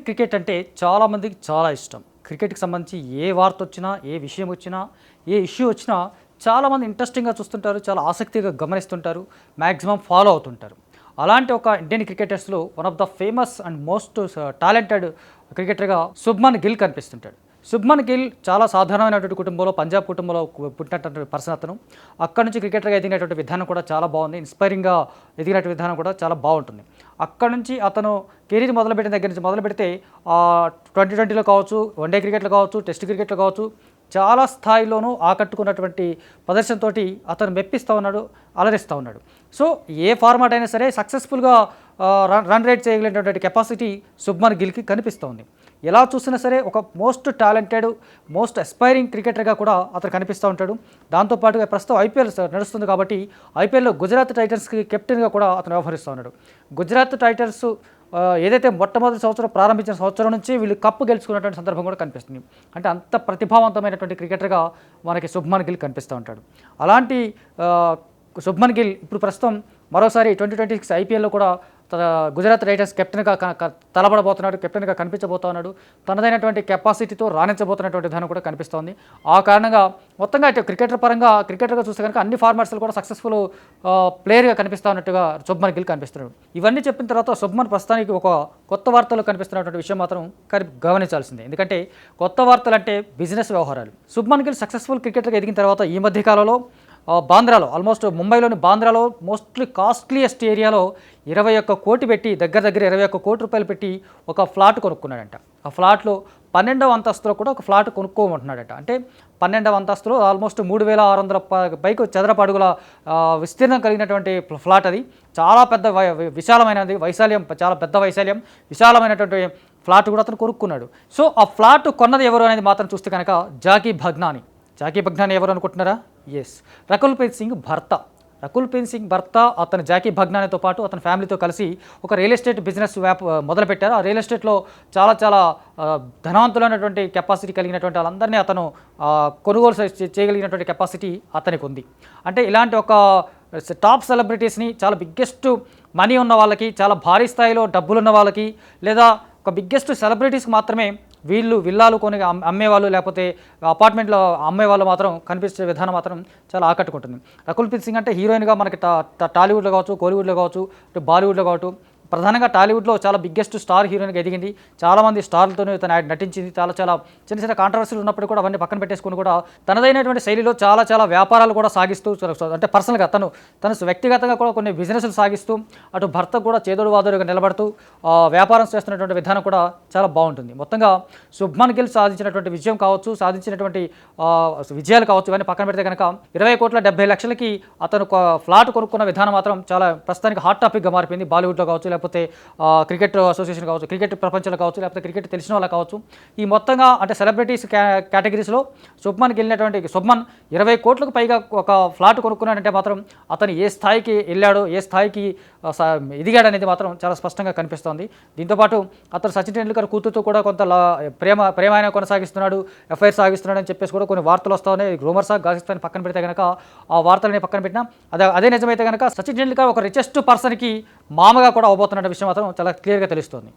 Cricket అంటే చాలామందికి చాలా ఇష్టం. క్రికెట్‌కి సంబంధించి ఏ వార్త వచ్చినా, ఏ విషయం వచ్చినా, ఏ ఇష్యూ వచ్చినా చాలామంది ఇంట్రెస్టింగ్‌గా చూస్తుంటారు. చాలా ఆసక్తిగా గమనిస్తుంటారు. మాక్సిమం ఫాలో అవుతుంటారు. అలాంటి ఒక ఇండియన్ క్రికెటర్స్‌లో one of the famous and most talented క్రికెటర్‌గా శుభ్మన్ గిల్ కనిపిస్తుంటాడు. శుభ్మన్ గిల్ చాలా సాధారణమైనటువంటి కుటుంబంలో, పంజాబ్ కుటుంబంలో పుట్టినటువంటి పర్సన్ అతను. అక్కడి నుంచి క్రికెటర్‌గా ఎదిగినటువంటి విధానం కూడా చాలా బాగుంది. ఇన్స్పైరింగ్‌గా ఎదిగినటువంటి విధానం కూడా చాలా బాగుంటుంది. అక్కడి నుంచి అతను కెరీర్ మొదలుపెట్టిన దగ్గర నుంచి మొదలుపెడితే 2020లో కావచ్చు, వన్‌డే క్రికెట్‌లో కావచ్చు, టెస్ట్ క్రికెట్‌లో కావచ్చు, చాలా స్థాయిలోనూ ఆకట్టుకున్నటువంటి ప్రదర్శనతోటి అతను మెప్పిస్తూ ఉన్నాడు, అలరిస్తూ ఉన్నాడు. సో ఏ ఫార్మాట్ అయినా సరే సక్సెస్ఫుల్‌గా రన్ రేట్ చేయగలిగినటువంటి కెపాసిటీ శుభ్మన్ గిల్‌కి కనిపిస్తోంది. ఎలా చూసినా సరే ఒక మోస్ట్ టాలెంటెడ్, మోస్ట్ అస్పైరింగ్ క్రికెటర్గా కూడా అతను కనిపిస్తూ ఉంటాడు. దాంతోపాటుగా ప్రస్తుతం ఐపీఎల్ నడుస్తుంది కాబట్టి ఐపీఎల్‌లో గుజరాత్ టైటన్స్‌కి కెప్టెన్‌గా కూడా అతను వ్యవహరిస్తూ ఉన్నాడు. గుజరాత్ టైటన్స్ ఏదైతే మొట్టమొదటి సంవత్సరం ప్రారంభించిన సంవత్సరం నుంచి వీళ్ళు కప్పు గెలుచుకున్నటువంటి సందర్భం కూడా కనిపిస్తుంది. అంటే అంత ప్రతిభావంతమైనటువంటి క్రికెటర్గా మనకి శుభ్మన్ గిల్ కనిపిస్తూ ఉంటాడు. అలాంటి శుభ్మన్ గిల్ ఇప్పుడు ప్రస్తుతం మరోసారి 2026 ఐపీఎల్‌లో కూడా గుజరాత్ టైటన్స్ కెప్టెన్గా తలపడబోతున్నాడు, కెప్టెన్గా కనిపించబోతున్నాడు. తనదైనటువంటి కెపాసిటీతో రాణించబోతున్నటువంటి విధానం కూడా కనిపిస్తోంది. ఆ కారణంగా మొత్తంగా అయితే క్రికెటర్గా చూస్తే కనుక అన్ని ఫార్మాట్స్లో కూడా సక్సెస్ఫుల్ ప్లేయర్గా కనిపిస్తూ ఉన్నట్టుగా శుభ్మన్ గిల్ కనిపిస్తున్నాడు. ఇవన్నీ చెప్పిన తర్వాత శుభ్మన్ ప్రస్తుతానికి ఒక కొత్త వార్తలు కనిపిస్తున్నటువంటి విషయం మాత్రం గమనించాల్సిందే. ఎందుకంటే కొత్త వార్తలు అంటే బిజినెస్ వ్యవహారాలు. శుభ్మన్ గిల్ సక్సెస్ఫుల్ క్రికెటర్గా ఎదిగిన తర్వాత ఈ మధ్య కాలంలో బాంద్రాలో ఆల్మోస్ట్ ముంబైలోని బాంద్రాలో మోస్ట్లీ కాస్ట్లీయెస్ట్ ఏరియాలో 21 కోటి పెట్టి దగ్గర 21 కోటి రూపాయలు పెట్టి ఒక ఫ్లాట్ కొనుక్కున్నాడంట. ఆ ఫ్లాట్లో 12వ అంతస్తులో కూడా ఒక ఫ్లాట్ కొనుక్కోమంటున్నాడట. అంటే 12వ అంతస్తులో ఆల్మోస్ట్ 3600 పైకి చదరపు అడుగుల విస్తీర్ణం కలిగినటువంటి ఫ్లాట్ అది. చాలా పెద్ద విశాలమైనది, చాలా పెద్ద విశాలమైనటువంటి ఫ్లాట్ కూడా అతను కొనుక్కున్నాడు. సో ఆ ఫ్లాట్ కొన్నది ఎవరు అనేది మాత్రం చూస్తే కనుక జాకీ భగ్నాని ఎవరు అనుకుంటున్నారా? ఎస్, రకుల్ ప్రీత్ సింగ్ భర్త అతను జాకీ భగ్నానితో పాటు అతని ఫ్యామిలీతో కలిసి ఒక రియల్ ఎస్టేట్ బిజినెస్ మొదలుపెట్టారు. ఆ రియల్ ఎస్టేట్లో చాలా ధనవంతులైనటువంటి కెపాసిటీ కలిగినటువంటి వాళ్ళందరినీ అతను కొనుగోలు చేయగలిగినటువంటి కెపాసిటీ అతనికి ఉంది. అంటే ఇలాంటి ఒక టాప్ సెలబ్రిటీస్ని, చాలా బిగ్గెస్ట్ మనీ ఉన్న వాళ్ళకి, చాలా భారీ స్థాయిలో డబ్బులున్న వాళ్ళకి, లేదా ఒక బిగ్గెస్ట్ సెలబ్రిటీస్కి మాత్రమే వీళ్ళు విల్లాలు కొని అమ్మేవాళ్ళు, లేకపోతే అపార్ట్మెంట్లో అమ్మేవాళ్ళు మాత్రం కనిపించే విధానం మాత్రం చాలా ఆకట్టుకుంటుంది. రకుల్ ప్రీత్ సింగ్ అంటే హీరోయిన్గా మనకి టాలీవుడ్లో కావచ్చు, కోలీవుడ్లో కావచ్చు, బాలీవుడ్లో కావచ్చు, ప్రధానంగా టాలీవుడ్లో చాలా బిగ్గెస్ట్ స్టార్ హీరోయిన్గా ఎదిగింది. చాలామంది స్టార్లతోనే తను నటించింది. చాలా చిన్న కాంట్రవర్సీలు ఉన్నప్పుడు కూడా అవన్నీ పక్కన పెట్టేసుకుని కూడా తనదైనటువంటి శైలిలో చాలా వ్యాపారాలు కూడా సాగిస్తూ, అంటే పర్సనల్గా తను వ్యక్తిగతంగా కూడా కొన్ని బిజినెస్లు సాగిస్తూ, అటు భర్తకు కూడా చేదోడు వాదోడుగా నిలబడుతూ వ్యాపారం చేస్తున్నటువంటి విధానం కూడా చాలా బాగుంటుంది. మొత్తంగా శుభ్మన్ గిల్ సాధించినటువంటి విజయం కావచ్చు, సాధించినటువంటి విజయాలు కావచ్చు, ఇవన్నీ పక్కన పెడితే కనుక 20,70,00,000కి అతను ఫ్లాట్ కొనుక్కున్న విధానం మాత్రం చాలా ప్రస్తుతానికి హాట్ టాపిక్గా మారిపోయింది. బాలీవుడ్లో కావచ్చు, లేకపోతే క్రికెట్ అసోసియేషన్ కావచ్చు, క్రికెట్ ప్రపంచంలో కావచ్చు, లేకపోతే క్రికెట్ తెలిసిన వాళ్ళకి కావచ్చు, ఈ మొత్తంగా అంటే సెలబ్రిటీస్ కేటగిరీస్లో శుభ్మన్ 20 కోట్లకు పైగా ఒక ఫ్లాట్ కొనుక్కున్నాడంటే మాత్రం అతను ఏ స్థాయికి వెళ్ళాడో, ఏ స్థాయికి ఎదిగాడు అనేది మాత్రం చాలా స్పష్టంగా కనిపిస్తోంది. దీంతోపాటు అతను సచిన్ టెండూల్కర్ కూతురుతో కూడా కొంత ప్రేమ కొనసాగిస్తున్నాడు, ఎఫ్ఐఆర్ సాగిస్తున్నాడు అని చెప్పేసి కూడా కొన్ని వార్తలు వస్తూ ఉన్నాయి. రూమర్సా గాసిస్తాన్ని పక్కన పెడితే కనుక ఆ వార్తలని పక్కన పెట్టినా అదే నిజమైతే కనుక సచిన్ టెండూల్కర్ ఒక రిచెస్ట్ పర్సన్కి మామగా కూడా అవబోతున్న విషయం మాత్రం చాలా క్లియర్గా తెలుస్తోంది.